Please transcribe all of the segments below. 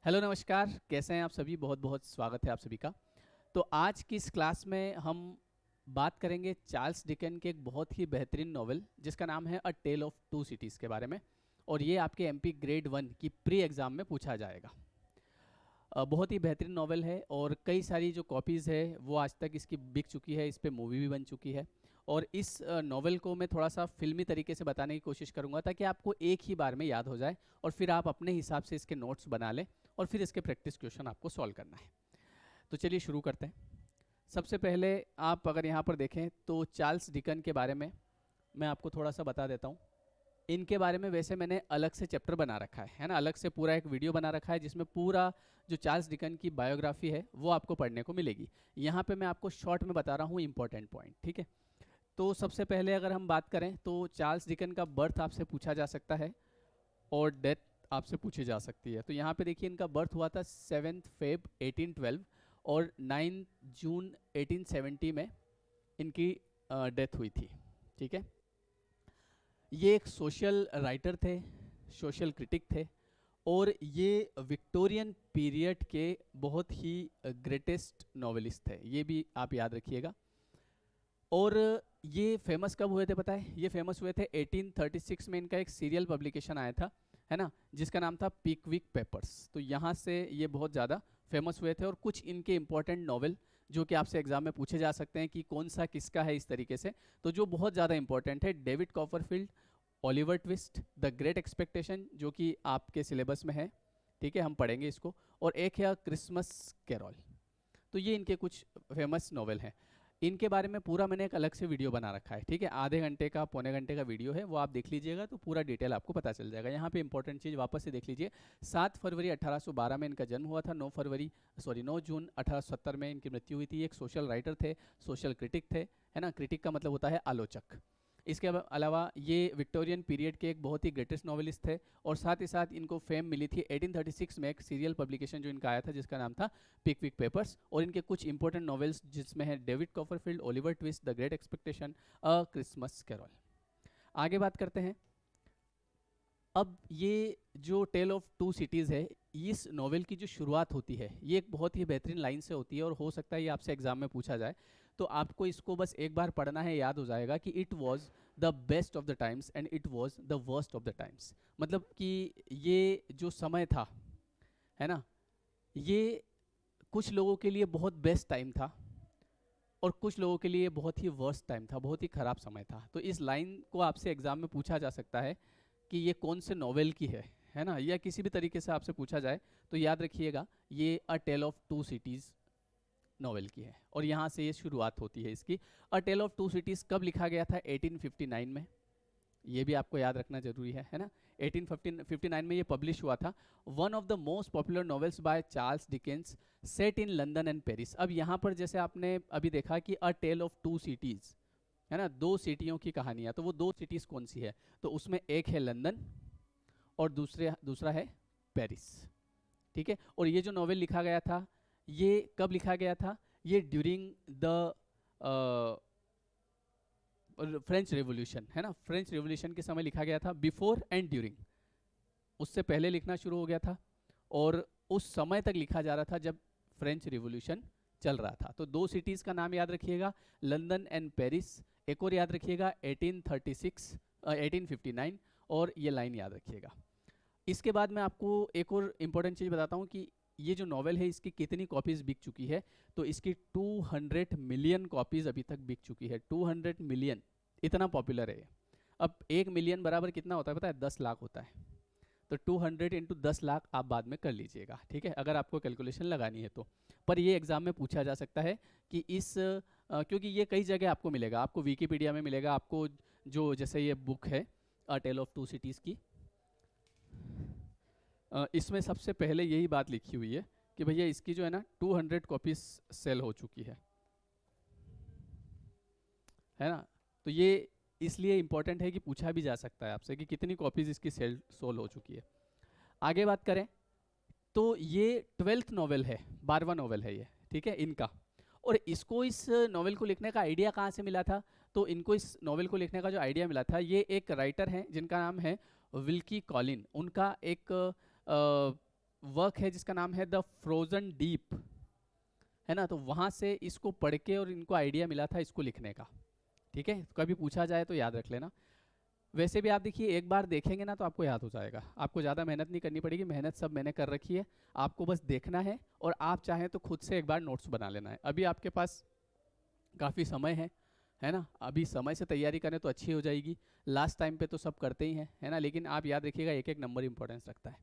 Hello नमस्कार, कैसे हैं आप सभी। बहुत बहुत स्वागत है आप सभी का। तो आज की इस क्लास में हम बात करेंगे चार्ल्स डिकेन के एक बहुत ही बेहतरीन नॉवेल जिसका नाम है अ टेल ऑफ टू सिटीज़ के बारे में। और ये आपके एमपी ग्रेड 1 की प्री एग्ज़ाम में पूछा जाएगा। बहुत ही बेहतरीन नॉवेल है और कई सारी जो कॉपीज़ है वो आज तक इसकी बिक चुकी है, इस पे मूवी भी बन चुकी है। और इस नॉवेल को मैं थोड़ा सा फिल्मी तरीके से बताने की कोशिश करूंगा ताकि आपको एक ही बार में याद हो जाए और फिर आप अपने हिसाब से इसके नोट्स बना लें और फिर इसके प्रैक्टिस क्वेश्चन आपको सॉल्व करना है। तो चलिए शुरू करते हैं। सबसे पहले आप अगर यहाँ पर देखें तो चार्ल्स डिकन के बारे में मैं आपको थोड़ा सा बता देता हूँ। इनके बारे में वैसे मैंने अलग से चैप्टर बना रखा है ना, अलग से पूरा एक वीडियो बना रखा है जिसमें पूरा जो चार्ल्स डिकन की बायोग्राफी है वो आपको पढ़ने को मिलेगी। यहाँ पे मैं आपको शॉर्ट में बता रहा हूँ इंपॉर्टेंट पॉइंट, ठीक है। तो सबसे पहले अगर हम बात करें तो चार्ल्स डिकन का बर्थ आपसे पूछा जा सकता है और डेथ आपसे पूछी जा सकती है। तो यहाँ पे देखिए इनका बर्थ हुआ था 7 फेब 1812 और 9 जून 1870 में इनकी डेथ हुई थी, ठीक है। ये एक सोशल राइटर थे, सोशल क्रिटिक थे और ये विक्टोरियन पीरियड के बहुत ही ग्रेटेस्ट नॉवेलिस्ट थे, ये भी आप याद रखिएगा। और ये फेमस कब हुए थे पता है? ये फेमस हुए थे 1836 में। इनका एक सीरियल पब्लिकेशन आया था, है ना, जिसका नाम था पिकविक पेपर्स। तो यहाँ से ये बहुत ज़्यादा फेमस हुए थे और कुछ इनके इंपॉर्टेंट नॉवेल जो कि आपसे एग्जाम में पूछे जा सकते हैं कि कौन सा किसका है इस तरीके से, तो जो बहुत ज़्यादा इंपॉर्टेंट है, David Copperfield, Oliver Twist, the great expectation जो कि आपके सिलेबस में है, ठीक है, हम पढ़ेंगे इसको। और एक है क्रिसमस कैरॉल। तो ये इनके कुछ फेमस नॉवेल हैं। इनके बारे में पूरा मैंने एक अलग से वीडियो बना रखा है, ठीक है, आधे घंटे का पौने घंटे का वीडियो है, वो आप देख लीजिएगा तो पूरा डिटेल आपको पता चल जाएगा। यहाँ पे इंपॉर्टेंट चीज़ वापस से देख लीजिए। 7 फरवरी 1812 में इनका जन्म हुआ था। 9 जून 1870 में इनकी मृत्यु हुई थी। एक सोशल राइटर थे, सोशल क्रिटिक थे, है ना। क्रिटिक का मतलब होता है आलोचक। इसके अलावा ये विक्टोरियन पीरियड के एक बहुत ही ग्रेटेस्ट नॉवेलिस्ट थे और साथ ही साथ इनको फेम मिली थी 1836 में एक सीरियल पब्लिकेशन जो इनका आया था जिसका नाम था पिकविक पेपर्स। और इनके कुछ इंपॉर्टेंट नॉवेल्स जिसमें है David Copperfield, Oliver Twist, the great expectation, a Christmas carol. आगे बात करते हैं। अब ये जो टेल ऑफ टू सिटीज़ है, इस नॉवेल की जो शुरुआत होती है ये एक बहुत ही बेहतरीन लाइन से होती है और हो सकता है ये आपसे एग्जाम में पूछा जाए। तो आपको इसको बस एक बार पढ़ना है, याद हो जाएगा कि it was the best of the times and it was the worst of the times. मतलब कि ये जो समय था, है ना, ये कुछ लोगों के लिए बहुत बेस्ट टाइम था और कुछ लोगों के लिए बहुत ही वर्स्ट टाइम था, बहुत ही ख़राब समय था। तो इस लाइन को आपसे एग्जाम में पूछा जा सकता है कि ये कौन से नॉवेल की है ना, या किसी भी तरीके से आपसे पूछा जाए तो याद रखिएगा ये a tale of two cities novel की है और यहाँ से ये शुरुआत होती है इसकी। अ टेल ऑफ टू सिटीज़ कब लिखा गया था? 1859 में। ये भी आपको याद रखना जरूरी है ना। 1859 में ये पब्लिश हुआ था। One of the most popular novels by Charles Dickens set in London and Paris. अब यहाँ पर जैसे आपने अभी देखा कि अ टेल ऑफ टू सिटीज़, है ना, दो सिटियों की कहानियाँ। तो वो दो सिटीज़ कौन सी है? तो उसमें एक है लंदन और दूसरा है पेरिस, ठीक है। और ये जो नॉवेल लिखा गया था ये कब लिखा गया था? ये ड्यूरिंग द फ्रेंच रेवोल्यूशन, है ना, फ्रेंच रेवोल्यूशन के समय लिखा गया था। बिफोर एंड ड्यूरिंग, उससे पहले लिखना शुरू हो गया था और उस समय तक लिखा जा रहा था जब फ्रेंच रिवॉल्यूशन चल रहा था। तो दो सिटीज़ का नाम याद रखिएगा, लंदन एंड पेरिस। एक और याद रखिएगा 1859 और ये लाइन याद रखिएगा। इसके बाद मैं आपको एक और इम्पोर्टेंट चीज़ बताता हूँ कि ये जो नॉवेल है इसकी कितनी कॉपीज़ बिक चुकी है। तो इसकी 200 मिलियन कॉपीज़ अभी तक बिक चुकी है। 200 मिलियन, इतना पॉपुलर है। अब 1 मिलियन बराबर कितना होता है पता है? 10 लाख होता है। तो 200 इंटू 10 लाख आप बाद में कर लीजिएगा, ठीक है, अगर आपको कैलकुलेशन लगानी है तो। पर ये एग्जाम में पूछा जा सकता है कि इस क्योंकि ये कई जगह आपको मिलेगा, आपको विकीपीडिया में मिलेगा, आपको जो जैसे ये बुक है अ टेल ऑफ टू सिटीज़ की, इसमें सबसे पहले यही बात लिखी हुई है कि भैया इसकी जो है ना 200 कॉपीज सेल हो चुकी है ना। तो ये इसलिए इंपॉर्टेंट है कि पूछा भी जा सकता है आपसे कि कितनी कॉपीज इसकी सेल सोल हो चुकी है। आगे बात करें तो ये 12th नॉवेल है, 12वां नॉवेल है ये, ठीक है, इनका। और इसको, इस नॉवेल को लिखने का आइडिया कहाँ से मिला था? तो इनको इस नॉवेल को लिखने का जो आइडिया मिला था, ये एक राइटर हैं जिनका नाम है विल्की कॉलिन। उनका एक वर्क है जिसका नाम है द फ्रोजन डीप, है ना। तो वहाँ से इसको पढ़ के और इनको आइडिया मिला था इसको लिखने का, ठीक है। कभी पूछा जाए तो याद रख लेना। वैसे भी आप देखिए एक बार देखेंगे ना तो आपको याद हो जाएगा, आपको ज़्यादा मेहनत नहीं करनी पड़ेगी, मेहनत सब मैंने कर रखी है, आपको बस देखना है और आप चाहें तो खुद से एक बार नोट्स बना लेना है। अभी आपके पास काफ़ी समय है ना, अभी समय से तैयारी करें तो अच्छी हो जाएगी। लास्ट टाइम पे तो सब करते ही हैं, है ना, लेकिन आप याद रखिएगा एक एक नंबर इंपॉर्टेंस रखता है।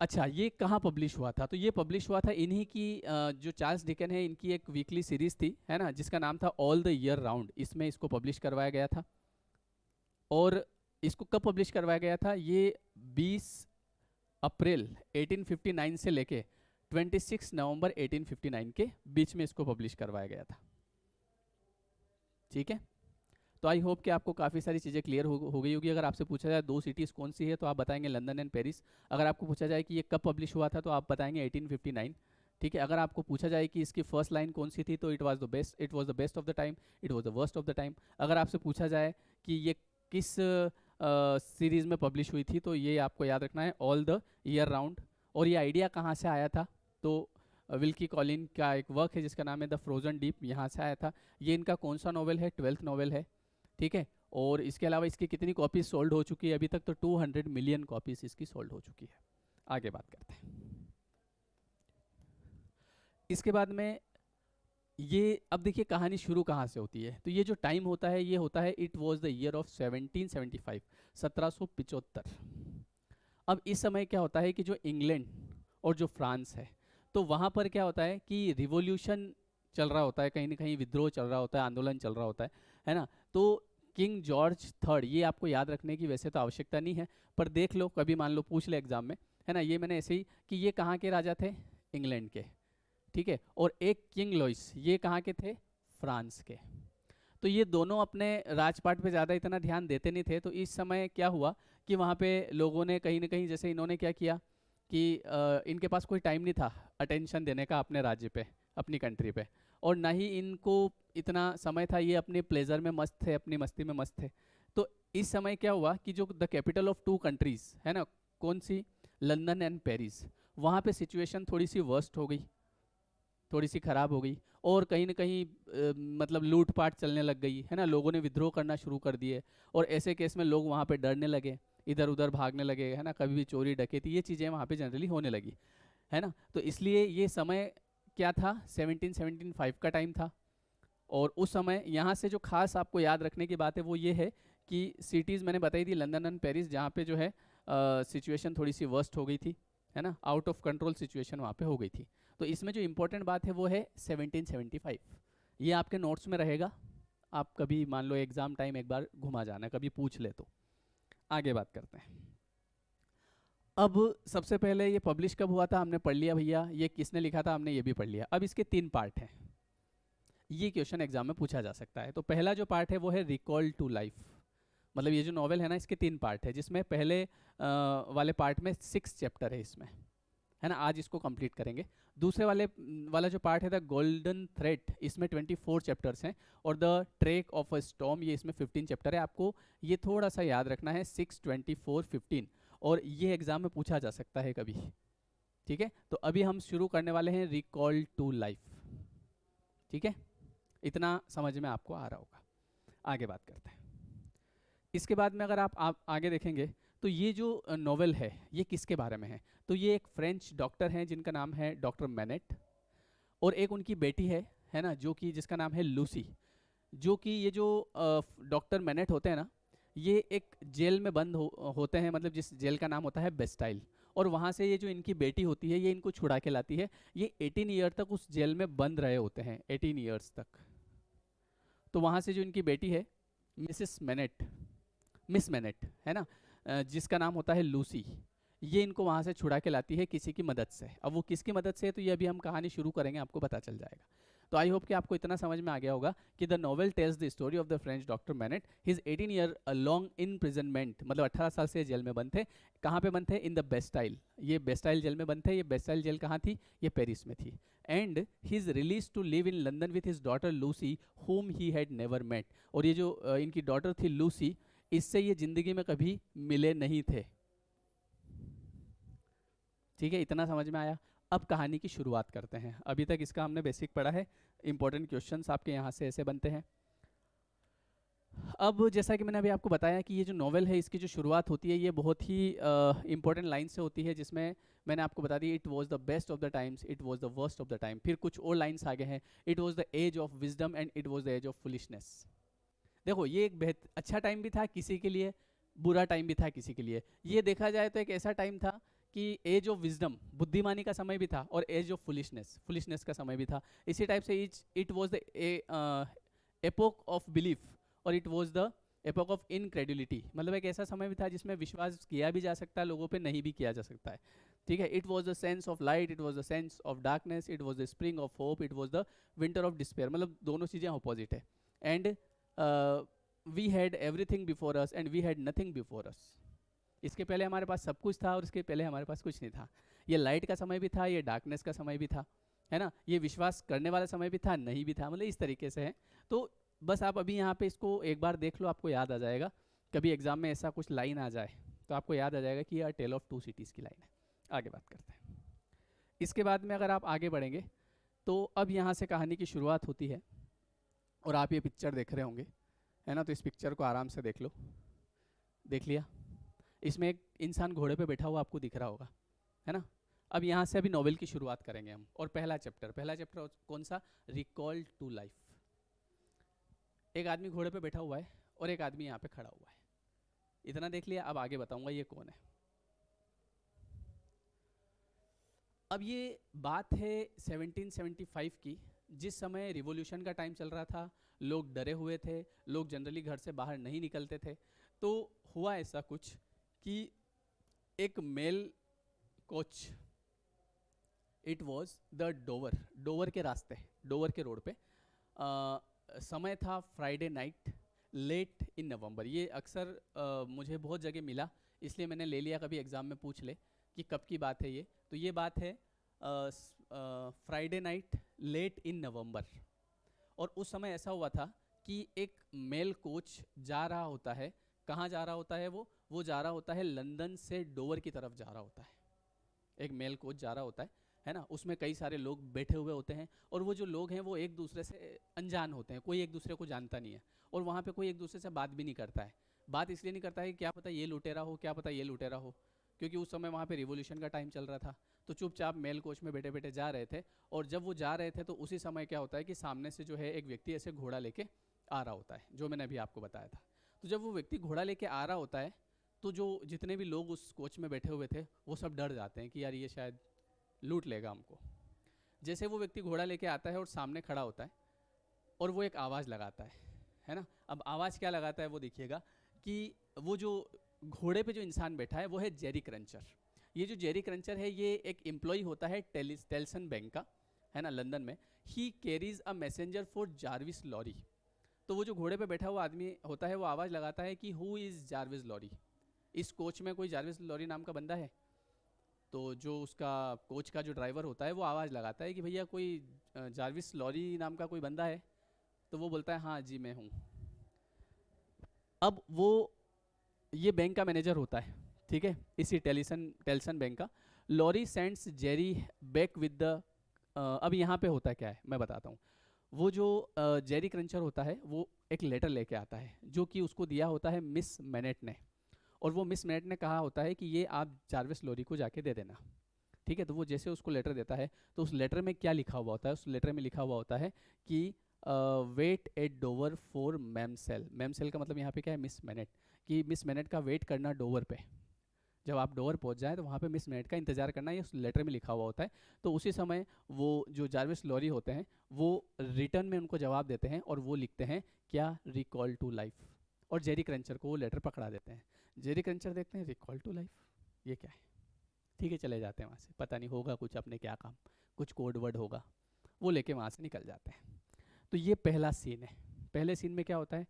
अच्छा, ये कहाँ पब्लिश हुआ था? तो ये पब्लिश हुआ था इन्हीं की जो चार्ल्स डिकन है इनकी एक वीकली सीरीज थी, है ना, जिसका नाम था ऑल द ईयर राउंड। इसमें इसको पब्लिश करवाया गया था। और इसको कब पब्लिश करवाया गया था? ये 20 अप्रैल 1859 से लेके 26 नवंबर 1859 के बीच में इसको पब्लिश करवाया गया था, ठीक है। तो आई होप कि आपको काफ़ी सारी चीज़ें क्लियर हो गई होगी। अगर आपसे पूछा जाए दो सिटीज़ कौन सी है तो आप बताएंगे लंदन एंड पेरिस। अगर आपको पूछा जाए कि ये कब पब्लिश हुआ था तो आप बताएंगे 1859, ठीक है। अगर आपको पूछा जाए कि इसकी फर्स्ट लाइन कौन सी थी तो it was the best of the time, it was the worst of the time. अगर आपसे पूछा जाए कि ये किस सीरीज़ में पब्लिश हुई थी तो ये आपको याद रखना है ऑल द ईयर राउंड। और ये आइडिया कहाँ से आया था? तो विल्की कॉलिन का एक वर्क है जिसका नाम है द फ्रोजन डीप, यहाँ से आया था। ये इनका कौन सा नॉवल है? 12th नॉवल है, ठीक है। और इसके अलावा इसकी कितनी कॉपीज सोल्ड हो चुकी है अभी तक? तो 200 मिलियन कॉपीज इसकी सोल्ड हो चुकी है। आगे बात करते हैं। इसके बाद में ये अब देखिए कहानी शुरू कहाँ से होती है। तो ये जो टाइम होता है ये होता है it was the year of 1775, 1775। अब इस समय क्या होता है कि जो इंग्लैंड और जो फ्रांस है तो वहाँ पर क्या होता है कि रिवॉल्यूशन चल रहा होता है, कहीं ना कहीं विद्रोह चल रहा होता है, आंदोलन चल रहा होता है ना। तो किंग जॉर्ज थर्ड, ये आपको याद रखने की वैसे तो आवश्यकता नहीं है पर देख लो, कभी मान लो पूछ ले एग्जाम में, है ना। ये मैंने ऐसे ही कि ये कहाँ के राजा थे? इंग्लैंड के, ठीक है। और एक किंग लुइस, ये कहाँ के थे? फ्रांस के। तो ये दोनों अपने राजपाट पे ज़्यादा इतना ध्यान देते नहीं थे। तो इस समय क्या हुआ कि वहाँ पे लोगों ने कहीं ना कहीं, जैसे इन्होंने क्या किया कि इनके पास कोई टाइम नहीं था अटेंशन देने का अपने राज्य पे, अपनी कंट्री पे, और ना ही इनको इतना समय था, ये अपने प्लेजर में मस्त थे, अपनी मस्ती में मस्त थे। तो इस समय क्या हुआ कि जो the capital of two countries है ना, कौन सी? लंदन एंड पेरिस, वहाँ पे सिचुएशन थोड़ी सी वर्स्ट हो गई, थोड़ी सी ख़राब हो गई। और कहीं ना कहीं मतलब लूटपाट चलने लग गई, है ना, लोगों ने विद्रोह करना शुरू कर दिए। और ऐसे केस में लोग वहाँ पे डरने लगे, इधर उधर भागने लगे, है ना, कभी भी चोरी डकैती ये चीज़ें वहाँ पे जनरली होने लगी, है ना। तो इसलिए ये समय क्या था? 1775 का टाइम था। और उस समय यहाँ से जो खास आपको याद रखने की बात है वो ये है कि सिटीज़ मैंने बताई थी लंदन एंड पेरिस, जहाँ पे जो है सिचुएशन थोड़ी सी वर्स्ट हो गई थी, है ना, आउट ऑफ कंट्रोल सिचुएशन वहाँ पे हो गई थी। तो इसमें जो इम्पोर्टेंट बात है वो है 1775, ये आपके नोट्स में रहेगा। आप कभी मान लो एग्जाम टाइम एक बार घुमा जाना, कभी पूछ ले तो। आगे बात करते हैं। अब सबसे पहले ये पब्लिश कब हुआ था हमने पढ़ लिया भैया, ये किसने लिखा था हमने ये भी पढ़ लिया। अब इसके 3 पार्ट हैं, ये क्वेश्चन एग्जाम में पूछा जा सकता है। तो पहला जो पार्ट है वो है रिकॉल टू लाइफ, मतलब ये जो नॉवेल है ना इसके 3 पार्ट है, जिसमें पहले वाले पार्ट में 6 चैप्टर है इसमें, है ना, आज इसको कंप्लीट करेंगे। दूसरे वाला जो पार्ट है द गोल्डन थ्रेड, इसमें 24 चैप्टर्स हैं। और the trek of a storm, ये इसमें 15 चैप्टर है। आपको ये थोड़ा सा याद रखना है, 6, 24, 15, और ये एग्जाम में पूछा जा सकता है कभी, ठीक है। तो अभी हम शुरू करने वाले हैं रिकॉल टू लाइफ, ठीक है, इतना समझ में आपको आ रहा होगा। आगे बात करते हैं। इसके बाद में अगर आप आगे देखेंगे तो ये जो नॉवेल है ये किसके बारे में है? तो ये एक फ्रेंच डॉक्टर हैं जिनका नाम है डॉक्टर मैनेट, और एक उनकी बेटी है ना, जो कि जिसका नाम है लूसी। जो कि ये जो डॉक्टर मैनेट होते हैं ना, ये एक जेल में बंद होते हैं, मतलब जिस जेल का नाम होता है बेस्टाइल। और वहाँ से ये जो इनकी बेटी होती है ये इनको छुड़ा के लाती है। ये 18 ईयर तक उस जेल में बंद रहे होते हैं, 18 ईयर्स तक। तो वहाँ से जो इनकी बेटी है मिस मैनेट, है ना, जिसका नाम होता है लूसी, ये इनको वहाँ से छुड़ा के लाती है किसी की मदद से। अब वो किसकी मदद से है तो ये अभी हम कहानी शुरू करेंगे, आपको पता चल जाएगा। तो आई होप कि आपको इतना समझ में आ गया होगा कि the novel tells the story of the French doctor MANET, his 18 year long imprisonment, मतलब 18 साल से जेल में बंद थे। कहाँ पे बंद थे? इन द बेस्टाइल, ये बेस्टाइल जेल में बंद थे। ये बेस्टाइल जेल कहाँ थी? ये पेरिस में थी। And his release to live in London with his daughter Lucy whom he had never met. और ये जो इनकी डॉटर थी लूसी, इससे ये जिंदगी में कभी मिले नहीं थे। ठीक है, इतना समझ में आया। अब कहानी की शुरुआत करते हैं। अभी तक इसका हमने बेसिक पढ़ा है, इंपॉर्टेंट क्वेश्चंस आपके यहाँ से ऐसे बनते हैं। अब जैसा कि मैंने अभी आपको बताया कि ये जो नॉवेल है इसकी जो शुरुआत होती है ये बहुत ही इंपॉर्टेंट लाइन से होती है, जिसमें मैंने आपको बता दी it was the best of the times, it was the worst of the time. फिर कुछ और लाइन्स आगे हैं, it was the age of wisdom and it was the age of foolishness. देखो ये एक अच्छा टाइम भी था किसी के लिए, बुरा टाइम भी था किसी के लिए। ये देखा जाए तो एक ऐसा टाइम था कि एज ऑफ विजडम बुद्धिमानी का समय भी था, और एज ऑफ फुलिशनेस फुलिशनेस का समय भी था। इसी टाइप से it was the epoch of belief और it was the epoch of incredulity, मतलब एक ऐसा समय भी था जिसमें विश्वास किया भी जा सकता है लोगों पे, नहीं भी किया जा सकता है। ठीक है, it was the sense of light, it was the sense of darkness, it was the spring of hope, it was the winter of despair, मतलब दोनों चीज़ें अपोजिट है। And we had everything before us and we had nothing before us. इसके पहले हमारे पास सब कुछ था और इसके पहले हमारे पास कुछ नहीं था। ये लाइट का समय भी था, ये डार्कनेस का समय भी था, है ना, ये विश्वास करने वाला समय भी था, नहीं भी था, मतलब इस तरीके से है। तो बस आप अभी यहाँ पे इसको एक बार देख लो, आपको याद आ जाएगा। कभी एग्जाम में ऐसा कुछ लाइन आ जाए तो आपको याद आ जाएगा कि ये टेल ऑफ टू सिटीज़ की लाइन है। आगे बात करते हैं। इसके बाद में अगर आप आगे बढ़ेंगे तो अब यहाँ से कहानी की शुरुआत होती है, और आप ये पिक्चर देख रहे होंगे, है ना, तो इस पिक्चर को आराम से देख लो। देख लिया? इसमें एक इंसान घोड़े पे बैठा हुआ आपको दिख रहा होगा, है ना। अब यहाँ से अभी नॉवेल की शुरुआत करेंगे हम, और पहला चैप्टर कौन सा? Recall to life. एक आदमी घोड़े पे बैठा हुआ है और एक आदमी यहाँ पे खड़ा हुआ है। इतना देख लिया, अब आगे बताऊंगा ये कौन है। अब ये बात है 1775 की, जिस समय रिवॉल्यूशन का टाइम चल रहा था, लोग डरे हुए थे, लोग जनरली घर से बाहर नहीं निकलते थे। तो हुआ ऐसा कुछ कि एक mail coach, it was the Dover के रास्ते, डोवर के रोड पे, समय था Friday night, late in November. ये अक्सर मुझे बहुत जगह मिला, इसलिए मैंने ले लिया, कभी एग्ज़ाम में पूछ ले कि कब की बात है ये। तो ये बात है फ्राइडे नाइट लेट इन नवंबर। और उस समय ऐसा हुआ था कि एक मेल कोच जा रहा होता है। कहाँ जा रहा होता है वो जा रहा होता है लंदन से डोवर की तरफ जा रहा होता है। एक मेल कोच जा रहा होता है ना, उसमें कई सारे लोग बैठे हुए होते हैं, और वो जो लोग हैं वो एक दूसरे से अनजान होते हैं, कोई एक दूसरे को जानता नहीं है, और वहाँ पे कोई एक दूसरे से बात भी नहीं करता है। बात इसलिए नहीं करता है कि क्या पता ये लुटेरा हो, क्या पता ये लुटेरा हो, क्योंकि उस समय वहाँ पे रिवॉल्यूशन का टाइम चल रहा था। तो चुपचाप मेल कोच में बैठे बैठे जा रहे थे, और जब वो जा रहे थे तो उसी समय क्या होता है कि सामने से जो है एक व्यक्ति ऐसे घोड़ा लेके आ रहा होता है, जो मैंने अभी आपको बताया था। तो जब वो व्यक्ति घोड़ा लेके आ रहा होता है तो जो जितने भी लोग उस कोच में बैठे हुए थे वो सब डर जाते हैं कि यार ये शायद लूट लेगा हमको। जैसे वो व्यक्ति घोड़ा लेके आता है और सामने खड़ा होता है, और वो एक आवाज़ लगाता है ना। अब आवाज़ क्या लगाता है वो देखिएगा, कि वो जो घोड़े पे जो इंसान बैठा है वो है जेरी क्रंचर। ये जो जेरी क्रंचर है ये एक एम्प्लॉय होता है टेल्सन बैंक का, है ना, लंदन में। He carries a messenger for Jarvis Lorry. तो वो जो घोड़े पे बैठा हुआ आदमी होता है वो आवाज़ लगाता है कि हु इज़ जार्विस लॉरी। इस कोच में कोई जार्विस लॉरी नाम का बंदा है? तो जो उसका कोच का जो ड्राइवर होता है वो आवाज़ लगाता है कि भैया कोई जार्विस लॉरी नाम का कोई बंदा है? तो वो बोलता है हाँ जी मैं हूँ। अब वो ये बैंक का मैनेजर होता है, ठीक है, इसी टेल्सन बैंक का। Lorry sends Jerry back with the, अब यहाँ पे होता है क्या है मैं बताता हूँ। वो जो जेरी क्रंचर होता है वो एक लेटर लेके आता है जो कि उसको दिया होता है मिस मैनेट ने, और वो मिस मैनेट ने कहा होता है कि ये आप जार्विस लॉरी को जाके दे देना। ठीक है, तो वो जैसे उसको लेटर देता है तो उस लेटर में क्या लिखा हुआ होता है? उस लेटर में लिखा हुआ होता है कि वेट एट डोवर फॉर मैमसेल। मैमसेल का मतलब यहाँ पे क्या है? मिस मैनेट, कि मिस मैनेट का वेट करना डोवर पे। जब आप डोवर पहुंच जाएं तो वहाँ पे मिस मैनेट का इंतजार करना, ये उस लेटर में लिखा हुआ होता है। तो उसी समय वो जो जार्विस लॉरी होते हैं वो रिटर्न में उनको जवाब देते हैं, और वो लिखते हैं क्या? Recall to life. और जेरी क्रंचर को वो लेटर पकड़ा देते हैं। जेरी क्रंचर देखते हैं रिकॉल टू लाइफ, ये क्या है? ठीक है, चले जाते हैं वहाँ से, पता नहीं होगा कुछ अपने क्या काम, कुछ कोड वर्ड होगा, वो लेके वहाँ से निकल जाते हैं। तो ये पहला सीन है। पहले सीन में क्या होता है?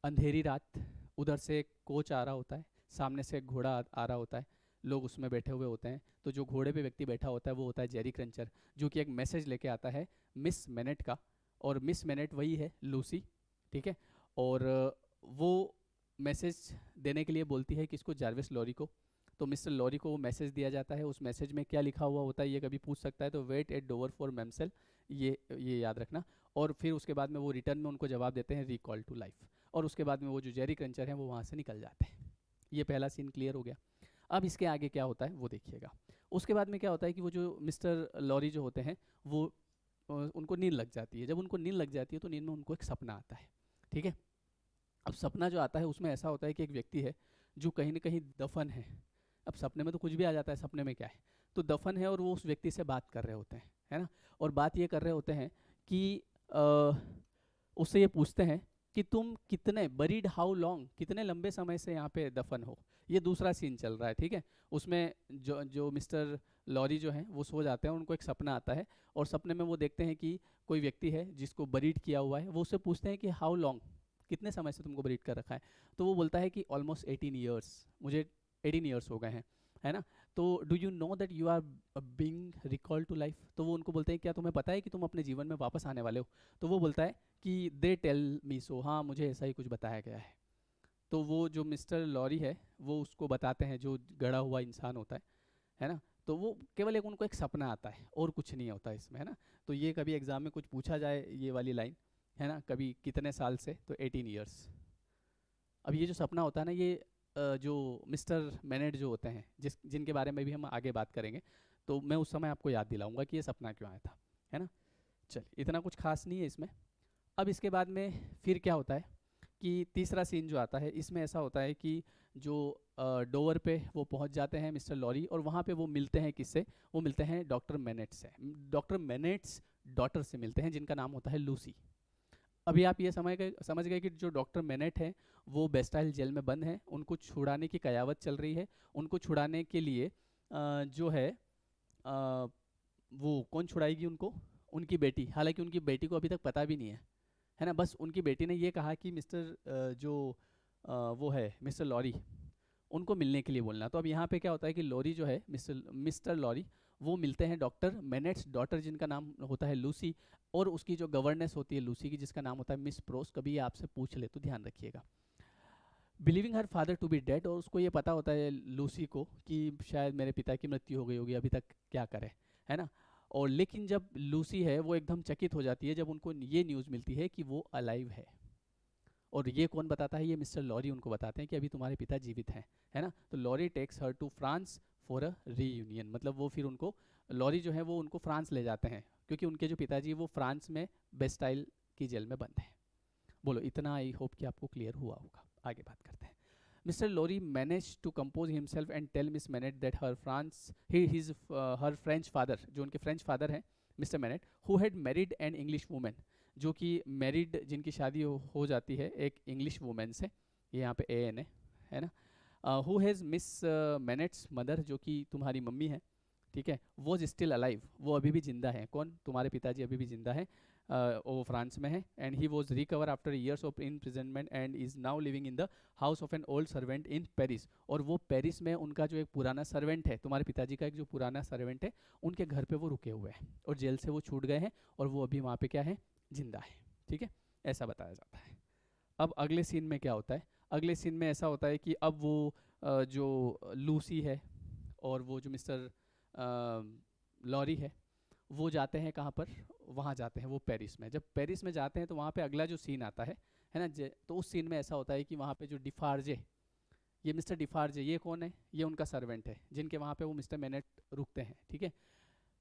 अंधेरी रात, उधर से एक कोच आ रहा होता है, सामने से एक घोड़ा आ रहा होता है, लोग उसमें बैठे हुए होते हैं। तो जो घोड़े पे व्यक्ति बैठा होता है वो होता है जेरी क्रंचर, जो कि एक मैसेज लेके आता है मिस मैनेट का, और मिस मैनेट वही है लूसी, ठीक है। और वो मैसेज देने के लिए बोलती है किसको? जार्विस लॉरी को। तो तो मिस्टर लॉरी को वो मैसेज दिया जाता है, उस मैसेज में क्या लिखा हुआ होता है ये कभी पूछ सकता है, तो वेट एट डोवर फॉर मैमसेल, ये याद रखना। और फिर उसके बाद में वो रिटर्न में उनको जवाब देते हैं रिकॉल टू लाइफ, और उसके बाद में वो जो जेरी क्रंचर हैं वो वहाँ से निकल जाते हैं। ये पहला सीन क्लियर हो गया। अब इसके आगे क्या होता है वो देखिएगा। उसके बाद में क्या होता है कि वो जो मिस्टर लॉरी जो होते हैं वो उनको नींद लग जाती है। जब उनको नींद लग जाती है तो नींद में उनको एक सपना आता है, ठीक है। अब सपना जो आता है उसमें ऐसा होता है कि एक व्यक्ति है जो कहीं ना कहीं दफन है। अब सपने में तो कुछ भी आ जाता है, सपने में क्या है, तो दफन है और वो उस व्यक्ति से बात कर रहे होते हैं, है ना। और बात ये कर रहे होते हैं कि उससे ये पूछते हैं कि तुम कितने बरीड हाउ लॉन्ग, कितने लंबे समय से यहाँ पे दफन हो। ये दूसरा सीन चल रहा है, ठीक है। उसमें जो मिस्टर लॉरी जो हैं वो सो जाते हैं, उनको एक सपना आता है और सपने में वो देखते हैं कि कोई व्यक्ति है जिसको बरीड किया हुआ है। वो उससे पूछते हैं कि हाउ लॉन्ग, कितने समय से तुमको बरीड कर रखा है। तो वो बोलता है कि ऑलमोस्ट 18 ईयर्स, मुझे 18 ईयर्स हो गए हैं, है ना। तो do you know that you are being recalled to life, तो वो उनको बोलते हैं क्या तुम्हें पता है कि तुम अपने जीवन में वापस आने वाले हो। तो वो बोलता है कि दे टेल मी सो, हाँ मुझे ऐसा ही कुछ बताया गया है। तो वो जो मिस्टर लॉरी है वो उसको बताते हैं, जो गड़ा हुआ इंसान होता है ना। तो वो केवल एक उनको एक सपना आता है और कुछ नहीं होता इसमें, है ना। तो ये कभी एग्जाम में कुछ पूछा जाए ये वाली लाइन, है ना, कभी कितने साल से, तो 18 ईयर्स। अब ये जो सपना होता है ना, ये जो मिस्टर मैनेट जो होते हैं जिनके बारे में भी हम आगे बात करेंगे, तो मैं उस समय आपको याद दिलाऊंगा कि ये सपना क्यों आया था, है ना। चल इतना कुछ खास नहीं है इसमें। अब इसके बाद में फिर क्या होता है कि तीसरा सीन जो आता है इसमें ऐसा होता है कि जो डोवर पे वो पहुंच जाते हैं मिस्टर लॉरी, और वहाँ पे वो मिलते हैं किससे, वो मिलते हैं डॉक्टर मैनेट से। डॉक्टर मैनेट्स डॉटर से मिलते हैं जिनका नाम होता है लूसी। अभी आप ये समझ गए कि जो डॉक्टर मैनेट है वो बेस्टाइल जेल में बंद है, उनको छुड़ाने की कयावत चल रही है। उनको छुड़ाने के लिए जो है वो कौन छुड़ाएगी उनको, उनकी बेटी। हालांकि उनकी बेटी को अभी तक पता भी नहीं है ना। बस उनकी बेटी ने ये कहा कि मिस्टर जो वो है मिस्टर लॉरी, उनको मिलने के लिए बोलना। तो अब यहाँ पे क्या होता है कि लॉरी जो है मिस्टर लॉरी वो मिलते हैं डॉक्टर मैनेट्स डॉटर जिनका नाम होता है लूसी, और उसकी जो गवर्नेंस होती है लूसी की जिसका नाम होता है मिस प्रोस। कभी ये आपसे पूछ ले तो ध्यान रखिएगा। Believing her father to be dead, और उसको ये पता होता है लूसी को कि शायद मेरे पिता की मृत्यु हो गई होगी, अभी तक क्या करे, है ना। और लेकिन जब लूसी है वो एकदम चकित हो जाती है जब उनको ये न्यूज़ मिलती है कि वो अलाइव है। और ये कौन बताता है, ये मिस्टर लॉरी उनको बताते हैं कि अभी तुम्हारे पिता जीवित हैं, है ना। तो Lorry takes her to France for a reunion, मतलब वो फिर उनको लॉरी जो है वो उनको फ्रांस ले जाते हैं क्योंकि उनके जो पिताजी वो फ्रांस में बेस्टाइल की जेल में बंद हैं। बोलो इतना, आई होप कि आपको क्लियर हुआ होगा। आगे बात करते हैं। Mister Lorry manage to compose himself and tell miss Manette that her France his her French father, जो उनके फ्रेंच फादर हैं mister Manette, who had married an English women, जो कि मैरिड जिनकी शादी हो जाती है एक इंग्लिश वुमेन से, ये यहाँ पे AN है ना। हु हैज़ मिस मैनेट्स मदर, जो कि तुम्हारी मम्मी है, ठीक है, वो स्टिल अलाइव, वो अभी भी जिंदा है। कौन, तुम्हारे पिताजी अभी भी जिंदा है, वो फ्रांस में है। And he was recover after years of imprisonment and is now living in the house of an old servant in Paris, और वो पेरिस में उनका जो एक पुराना सर्वेंट है, तुम्हारे पिताजी का एक जो पुराना सर्वेंट है, उनके घर पे वो रुके हुए हैं और जेल से वो छूट गए हैं और वो अभी वहाँ पे क्या है, जिंदा है, ठीक है, ऐसा बताया जाता है। अब अगले सीन में क्या होता है, अगले सीन में ऐसा होता है कि अब वो जो लूसी है और वो जो मिस्टर लॉरी है वो जाते हैं कहाँ पर, वहाँ जाते हैं वो पेरिस में। जब पेरिस में जाते हैं तो वहाँ पे अगला जो सीन आता है ना, तो उस सीन में ऐसा होता है कि वहाँ पे जो डिफार्जे, ये मिस्टर डिफार्जे, ये कौन है, ये उनका सर्वेंट है जिनके वहाँ पे वो मिस्टर मैनेट रुकते हैं, ठीक है।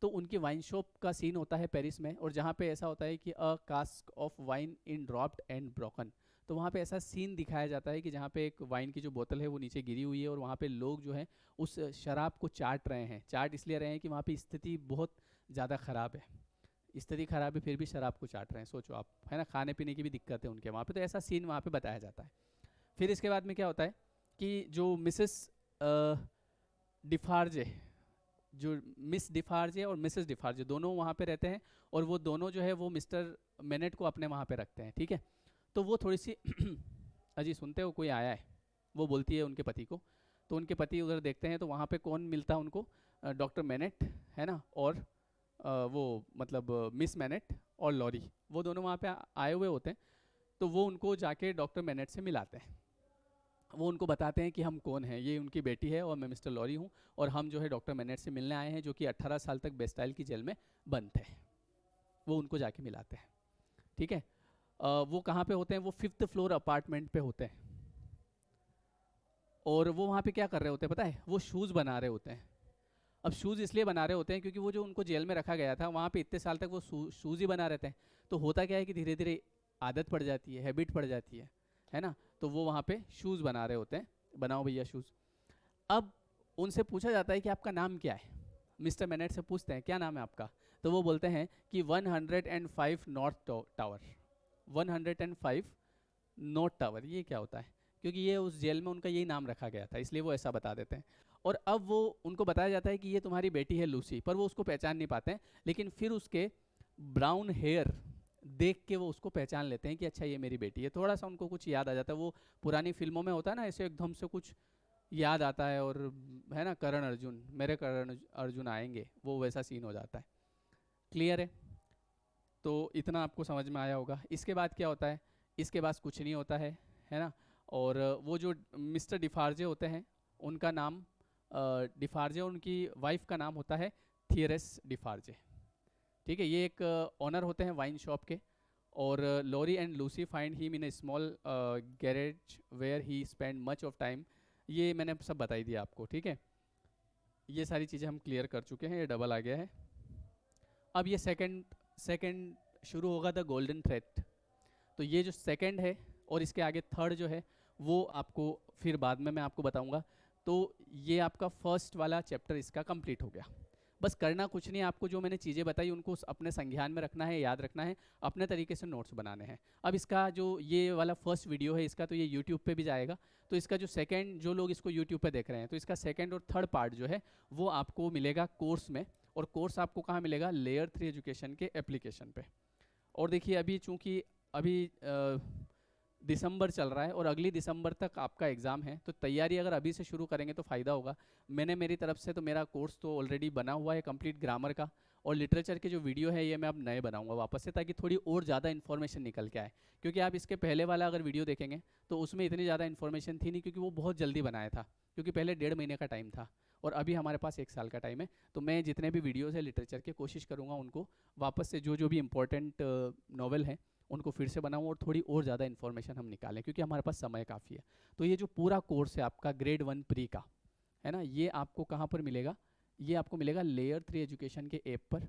तो उनकी वाइन शॉप का सीन होता है पेरिस में, और जहाँ पे ऐसा होता है कि a cask of wine in dropped and broken, तो वहाँ पे ऐसा सीन दिखाया जाता है कि जहाँ पे एक वाइन की जो बोतल है वो नीचे गिरी हुई है और वहाँ पे लोग जो हैं उस शराब को चाट रहे हैं। चाट इसलिए रहे हैं कि वहाँ पे स्थिति बहुत ज़्यादा ख़राब है, स्थिति ख़राब है फिर भी शराब को चाट रहे हैं, सोचो आप, है ना। खाने पीने की भी दिक्कत है उनके वहाँ पे, तो ऐसा सीन वहाँ पे बताया जाता है। फिर इसके बाद में क्या होता है कि जो मिसेस डिफार्जे, जो मिस डिफार्जे और मिसेस डिफार्जे दोनों वहाँ पे रहते हैं, और वो दोनों जो है वो मिस्टर मैनेट को अपने वहाँ पे रखते हैं, ठीक है। तो वो थोड़ी सी अजी सुनते हो कोई आया है, वो बोलती है उनके पति को, तो उनके पति उधर देखते हैं तो वहाँ पे कौन मिलता है उनको, डॉक्टर मैनेट, है ना, और वो मतलब मिस मैनेट और लॉरी, वो दोनों वहाँ पे आए हुए होते हैं। तो वो उनको जाके डॉक्टर मैनेट से मिलाते हैं। वो उनको बताते हैं कि हम कौन हैं, ये उनकी बेटी है और मैं मिस्टर लॉरी हूँ, और हम जो है डॉक्टर मैनेट से मिलने आए हैं, जो कि 18 साल तक बेस्टाइल की जेल में बंद थे। वो उनको जाके मिलाते हैं, ठीक है। वो कहाँ पे होते हैं? वो 5th फ्लोर अपार्टमेंट पे होते हैं। और वो वहाँ पे क्या कर रहे होते हैं पता है? वो शूज़ बना रहे होते हैं। अब शूज़ इसलिए बना रहे होते हैं क्योंकि वो जो उनको जेल में रखा गया था, वहाँ पे इतने साल तक वो शूज़ ही बना रहते हैं। तो होता क्या है कि धीरे धीरे आदत पड़ जाती है, हैबिट पड़ जाती है ना। तो वो वहाँ पे शूज़ बना रहे होते हैं, बनाओ भैया शूज़। अब उनसे पूछा जाता है कि आपका नाम क्या है? मिस्टर मैनेट से पूछते हैं क्या नाम है आपका? तो वो बोलते हैं कि 105 नॉर्थ टावर। 105 नॉर्थ टावर, ये क्या होता है? क्योंकि ये उस जेल में उनका यही नाम रखा गया था, इसलिए वो ऐसा बता देते हैं। और अब वो उनको बताया जाता है कि ये तुम्हारी बेटी है लूसी, पर वो उसको पहचान नहीं पाते हैं। लेकिन फिर उसके ब्राउन हेयर देख के वो उसको पहचान लेते हैं कि अच्छा ये मेरी बेटी है। थोड़ा सा उनको कुछ याद आ जाता है, वो पुरानी फिल्मों में होता है ना, ऐसे एकदम से कुछ याद आता है, और है ना, करण अर्जुन, मेरे करण अर्जुन आएंगे, वो वैसा सीन हो जाता है। क्लियर है? तो इतना आपको समझ में आया होगा। इसके बाद क्या होता है? इसके बाद कुछ नहीं होता है ना। और वो जो मिस्टर डिफार्जे होते हैं, उनका नाम डिफार्जे, उनकी वाइफ का नाम होता है थियरेस डिफार्जे, ठीक है। ये एक ऑनर होते हैं वाइन शॉप के। और Lorry and Lucy find him in a small garage where he spend much of time. ये मैंने सब बताई दिया आपको, ठीक है। ये सारी चीज़ें हम क्लियर कर चुके हैं, ये डबल आ गया है। अब ये सेकंड शुरू होगा, द गोल्डन थ्रेड। तो ये जो सेकंड है और इसके आगे थर्ड जो है, वो आपको फिर बाद में मैं आपको बताऊंगा। तो ये आपका फर्स्ट वाला चैप्टर इसका कंप्लीट हो गया। बस करना कुछ नहीं, आपको जो मैंने चीज़ें बताई उनको अपने संज्ञान में रखना है, याद रखना है, अपने तरीके से नोट्स बनाने हैं। अब इसका जो ये वाला फर्स्ट वीडियो है इसका, तो ये यूट्यूब पे भी जाएगा। तो इसका जो सेकंड, जो लोग इसको यूट्यूब पे देख रहे हैं, तो इसका सेकंड और थर्ड पार्ट जो है वो आपको मिलेगा कोर्स में। और कोर्स आपको कहाँ मिलेगा? लेयर 3 एजुकेशन के एप्लीकेशन पे। और देखिए अभी चूँकि अभी दिसंबर चल रहा है और अगली दिसंबर तक आपका एग्ज़ाम है, तो तैयारी अगर अभी से शुरू करेंगे तो फ़ायदा होगा। मैंने मेरी तरफ से तो मेरा कोर्स तो ऑलरेडी बना हुआ है कंप्लीट ग्रामर का, और लिटरेचर के जो वीडियो है ये मैं अब नए बनाऊंगा वापस से, ताकि थोड़ी और ज़्यादा इन्फॉर्मेशन निकल के आए। क्योंकि आप इसके पहले वाला अगर वीडियो देखेंगे तो उसमें इतनी ज़्यादा इन्फॉर्मेशन थी नहीं, क्योंकि वो बहुत जल्दी बनाया था, क्योंकि पहले 1.5 महीने का टाइम था और अभी हमारे पास 1 साल का टाइम है। तो मैं जितने भी वीडियोज़ है लिटरेचर के, कोशिश करूँगा उनको वापस से जो जो भी इम्पोर्टेंट नॉवल हैं उनको फिर से बनाऊँ और थोड़ी और ज़्यादा इन्फॉर्मेशन हम निकालें, क्योंकि हमारे पास समय काफ़ी है। तो ये जो पूरा कोर्स है आपका ग्रेड 1 प्री का, है ना, ये आपको कहाँ पर मिलेगा? ये आपको मिलेगा लेयर 3 एजुकेशन के ऐप पर।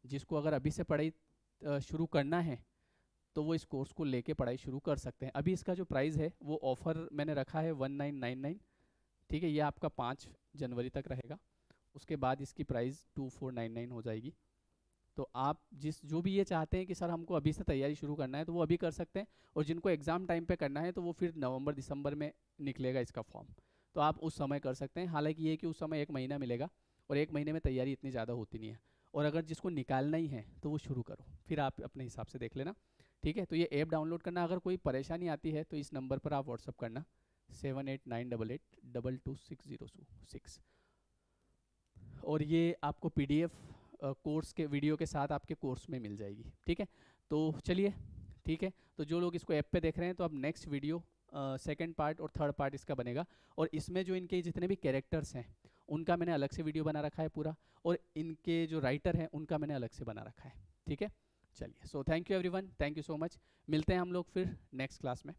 जिसको अगर अभी से पढ़ाई शुरू करना है तो वो इस कोर्स को लेके पढ़ाई शुरू कर सकते हैं। अभी इसका जो प्राइस है वो ऑफ़र मैंने रखा है 1999, ठीक है। ये आपका 5 जनवरी तक रहेगा, उसके बाद इसकी प्राइस 2499 हो जाएगी। तो आप जो भी ये चाहते हैं कि सर हमको अभी से तैयारी शुरू करना है, तो वो अभी कर सकते हैं। और जिनको एग्ज़ाम टाइम पे करना है तो वो फिर नवंबर दिसंबर में निकलेगा इसका फॉर्म, तो आप उस समय कर सकते हैं। हालांकि ये कि उस समय 1 महीना मिलेगा और 1 महीने में तैयारी इतनी ज़्यादा होती नहीं है। और अगर जिसको निकालना ही है तो वो शुरू करो, फिर आप अपने हिसाब से देख लेना, ठीक है। तो ये ऐप डाउनलोड करना, अगर कोई परेशानी आती है तो इस नंबर पर आप व्हाट्सअप करना 7898822606। और ये आपको PDF कोर्स के वीडियो के साथ आपके कोर्स में मिल जाएगी, ठीक है। तो चलिए, ठीक है। तो जो लोग इसको ऐप पे देख रहे हैं, तो अब नेक्स्ट वीडियो सेकंड पार्ट और थर्ड पार्ट इसका बनेगा। और इसमें जो इनके जितने भी कैरेक्टर्स हैं उनका मैंने अलग से वीडियो बना रखा है पूरा, और इनके जो राइटर हैं उनका मैंने अलग से बना रखा है, ठीक है। चलिए, so thank you everyone, thank you so much. मिलते हैं हम लोग फिर नेक्स्ट क्लास में।